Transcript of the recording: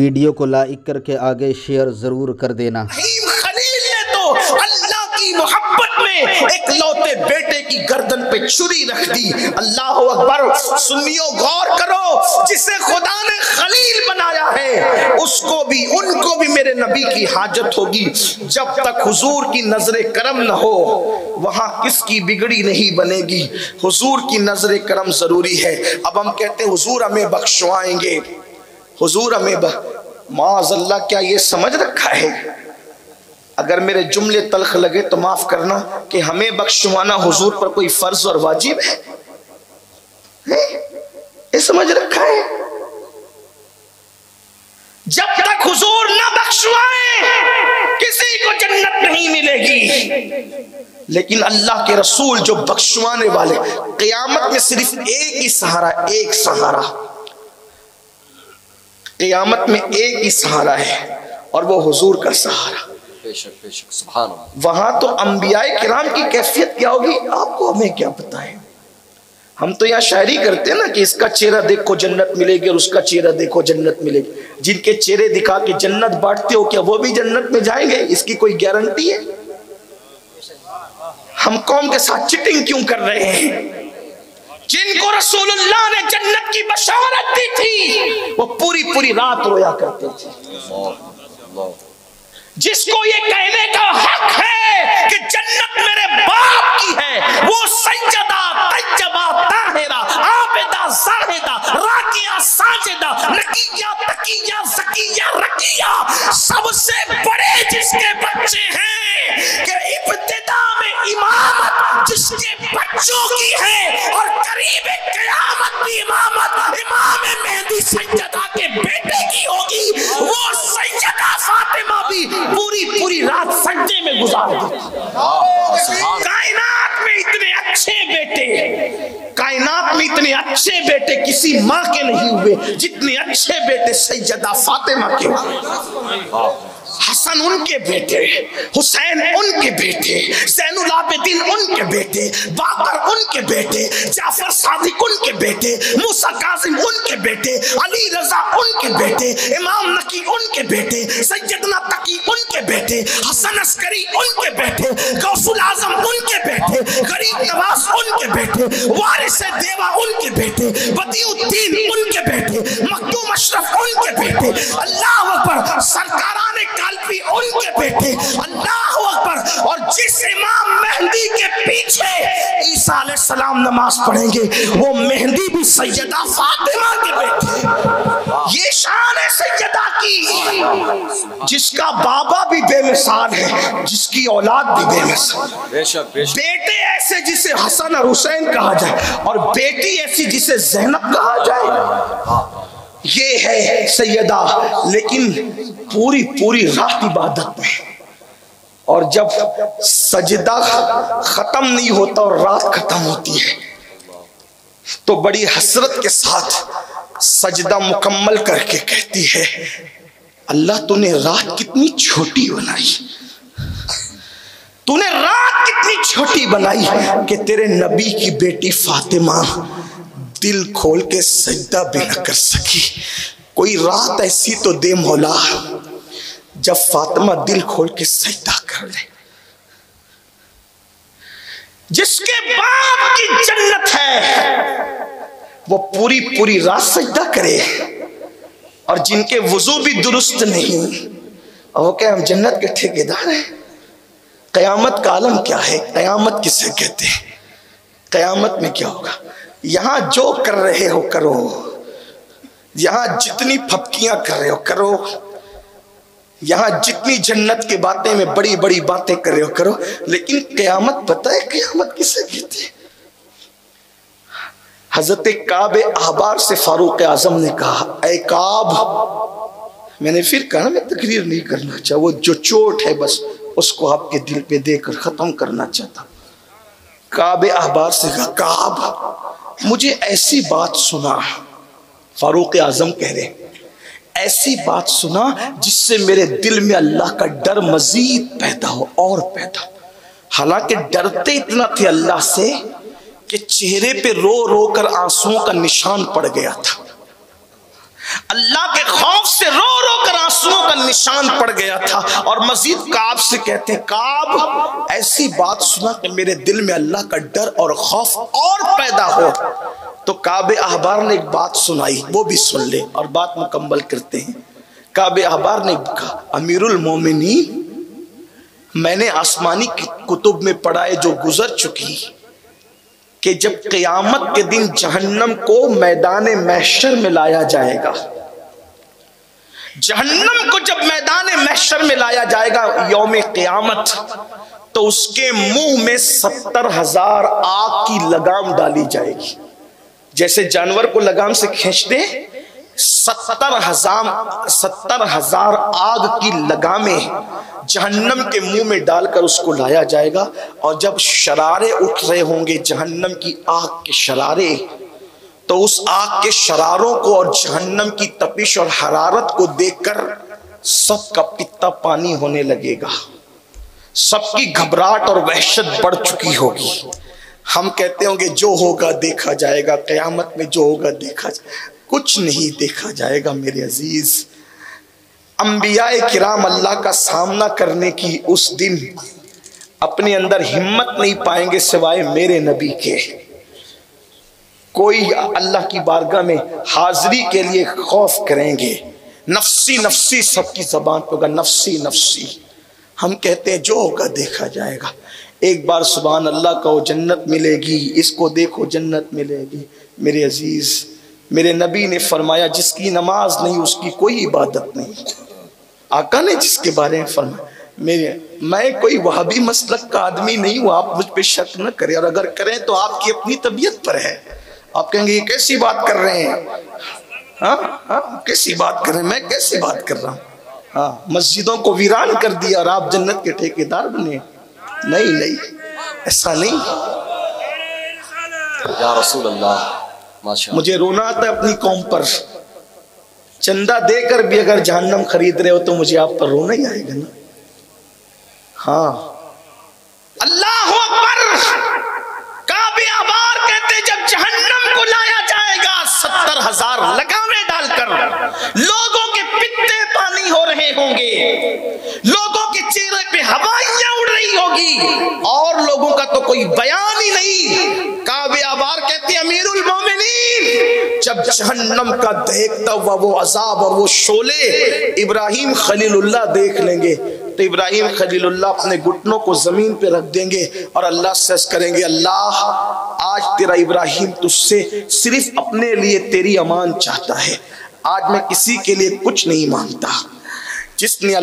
Video को like करके आगे शेयर जरूर कर देना। खलील ने तो अल्लाह की मोहब्बत में एक लौते बेटे की गर्दन पे छुरी रख दी। अल्लाह अकबर। सुन्नियों गौर करो, जिसे खुदा ने खलील बनाया है उसको भी उनको भी मेरे नबी की हाजत होगी। जब तक हुजूर की नजरे करम न हो वहां किसकी बिगड़ी नहीं बनेगी। हुजूर की नजरे करम जरूरी है। अब हम कहते हैं हुजूर हमें बख्शवाएंगे, हुजूर हमें माज़अल्लाह। क्या ये समझ रखा है? अगर मेरे जुमले तल्ख लगे तो माफ करना कि हमें बख्शवाना हुजूर पर कोई फर्ज और वाजिब है? ये समझ रखा है? जब तक हुजूर न बख्शवाए किसी को जन्नत नहीं मिलेगी। लेकिन अल्लाह के रसूल जो बख्शवाने वाले, क़यामत में सिर्फ एक ही सहारा, एक सहारा क़यामत में एक ही सहारा है और वो हुजूर का सहारा। बेशक बेशक सुभान अल्लाह। वहां तो अंबियाए किराम की कैफियत क्या होगी आपको हमें क्या पता है। हम तो यहाँ शायरी करते हैं ना कि इसका चेहरा देखो जन्नत मिलेगी और उसका चेहरा देखो जन्नत मिलेगी। जिनके चेहरे दिखा के जन्नत बांटते हो, क्या वो भी जन्नत में जाएंगे? इसकी कोई गारंटी है? हम कौम के साथ चिटिंग क्यों कर रहे हैं? जिनको रसूलुल्लाह ने जन्नत की बशारत दी थी वो पूरी पूरी रात रोया करते थे। जिसको ये कहने का हक है कि जन्नत मेरे बाप की है, वो सज्जदा तज्जबा ताहिरा आबिदा जाहिदा राकिया साजिदा नकिया तकिया ज़किया रकिया सबसे बड़े जिसके बच्चे हैं कि इब्तिदा में इमामत जिसके बच्चों की है और करीब क़यामत भी इमामत इमाम मेहदी सज्जदा के बेटे की होगी। वो सज्जदा फातिमा भी पूरी पूरी रात सज्जे में गुजार दी। कायनात में इतने अच्छे बेटे, कायनात में इतने अच्छे बेटे किसी माँ के नहीं हुए जितने अच्छे बेटे सैयदा फातिमा के हुए। हसन उनके बेटे, हुसैन उनके बेटे, ज़ैनुल आबिदीन उनके बेटे, बाकर उनके बेटे, जाफर सादिक उनके बेटे, मूसा कासिम उनके बेटे, अली रजा उनके बेटे, इमाम नकी उनके बेटे, सैयदना तकी उनके बेटे, हसन अस्करी उनके बेटे, गौसुल आजम उनके बेटे, गरीब नवाज उनके बेटे, वारिस देवा उनके बेटे, बदियुद्दीन उनके बेटे, मखदूम अशरफ उनके बेटे। अल्लाह अकबर। सरकाराने कालपी उनके बेटे। अल्लाह अकबर। और जिस इमाम मेहंदी के पीछे ईसा अलैहिस्सलाम नमाज पढ़ेंगे वो मेहंदी भी सैयदा फातिमा के बेटे। ये शान है सैयदा की, जिसका बाबा भी बेमिसाल है, जिसकी औलाद भी बेमिसाल। बेशक बेशक। बेटे ऐसे जिसे हसन और हुसैन कहा जाए और बेटी ऐसी जिसे ज़ैनब कहा जाए, ये है सैयदा। लेकिन पूरी पूरी रात इबादत में, और जब सजदा खत्म नहीं होता और रात खत्म होती है तो बड़ी हसरत के साथ सजदा मुकम्मल करके कहती है, अल्लाह तूने रात कितनी छोटी बनाई, तूने रात कितनी छोटी बनाई कि तेरे नबी की बेटी फातिमा दिल खोल के सजदा भी न कर सकी। कोई रात ऐसी तो दे मौला जब फातिमा दिल खोल के सजदा कर ले। जिसके बाप की जन्नत है वो पूरी पूरी रात सजदा करे, और जिनके वुजू भी दुरुस्त नहीं और वो क्या हम जन्नत के ठेकेदार हैं। कयामत का आलम क्या है? कयामत किसे कहते हैं? कयामत में क्या होगा? यहां जो कर रहे हो करो, यहां जितनी फपकियां कर रहे हो करो, यहां जितनी जन्नत की बातें में बड़ी बड़ी बातें कर रहे हो करो, लेकिन क़यामत पता है क़यामत किसे कहते हैं? हजरत काब अहबार से फारूक आजम ने कहा, ऐ काब, मैंने फिर कहा ना मैं तकरीर नहीं करना चाहता, वो जो चोट है बस उसको आपके दिल पे देकर खत्म करना चाहता। काब अहबार से कहा, काब मुझे ऐसी बात सुना, फारूक आजम कह रहे ऐसी बात सुना जिससे मेरे दिल में अल्लाह का डर मजीद पैदा हो और पैदा हो। हालांकि डरते इतना थे अल्लाह से कि चेहरे पे रो रो कर आंसुओं का निशान पड़ गया था। अल्लाह के खौफ से रो रो निशान पड़ गया था। और मजीद काब से कहते हैं, काब ऐसी बात सुना कि मेरे दिल में अल्लाह का डर और खौफ और पैदा हो। तो काबे अहबार ने एक बात सुनाई, वो भी सुन ले और बात मुकम्मल करते हैं। काबे अहबार ने कहा, अमीरुल मोमिनीन, मैंने आसमानी कुतुब में पढ़ा है जो गुजर चुकी कि जब क़यामत के दिन जहन्नम को मैदान महशर में लाया जाएगा, जहन्नम को जब मैदान महशर में लाया जाएगा यौम क़यामत, तो उसके मुंह में 70,000 आग की लगाम डाली जाएगी। जैसे जानवर को लगाम से खींचते 70,000 आग की लगामें जहन्नम के मुंह में डालकर उसको लाया जाएगा। और जब शरारे उठ रहे होंगे जहन्नम की आग के शरारे, तो उस आग के शरारों को और जहन्नम की तपिश और हरारत को देखकर सबका पित्ता पानी होने लगेगा, सबकी घबराहट और वहशत बढ़ चुकी होगी। हम कहते होंगे जो होगा देखा जाएगा, क़यामत में जो होगा देखा जाएगा। कुछ नहीं देखा जाएगा मेरे अजीज। अंबियाए किराम अल्लाह का सामना करने की उस दिन अपने अंदर हिम्मत नहीं पाएंगे सिवाय मेरे नबी के। कोई अल्लाह की बारगाह में हाजिरी के लिए खौफ करेंगे, नफ्सी नफ्सी सबकी जबान पे होगा, नफ्सी नफ्सी। हम कहते हैं जो होगा देखा जाएगा। एक बार सुभान अल्लाह कहो जन्नत मिलेगी, इसको देखो जन्नत मिलेगी। मेरे अजीज, मेरे नबी ने फरमाया जिसकी नमाज नहीं उसकी कोई इबादत नहीं। आका ने जिसके बारे में फरमाया, मैं कोई वहाबी मसलक का आदमी नहीं हूँ, आप मुझ पे शक न करें, और अगर करें तो आपकी अपनी तबीयत पर है। आप कहेंगे ये कैसी बात कर रहे हैं, हाँ कैसी बात कर रहे हैं, मैं कैसी बात कर रहा हूँ। हाँ, मस्जिदों को वीरान कर दिया और आप जन्नत के ठेकेदार बने। नहीं नहीं, ऐसा नहीं। या रसूल अल्लाह, माशाअल्लाह। मुझे रोना आता है अपनी कौम पर। चंदा देकर भी अगर जहन्नम खरीद रहे हो तो मुझे आप पर रोना ही आएगा ना। हाँ, अल्लाह अकबर। काबे अहबार कहते जब जहन्नम को लाया जाएगा 70,000 लगामें डालकर, लोगों के पित्ते पानी हो रहे होंगे, लोगों के चेहरे पे हवाइयां उड़ रही होगी और लोगों का तो कोई बयान ही नहीं। काबे अहबार कहते अमीरुल मोमिनीन, जब जहन्नम का देखता हुआ वो अजाब और वो शोले इब्राहिम खलीलुल्लाह देख लेंगे तो इब्राहिम खलीलुल्लाह अपने घुटनों को जमीन पे रख देंगे और अल्लाह से अर्ज़ करेंगे, अल्लाह आज तेरा इब्राहिम तुझसे सिर्फ अपने लिए तेरी अमान चाहता है, आज मैं किसी के लिए कुछ नहीं मांगता। जिसने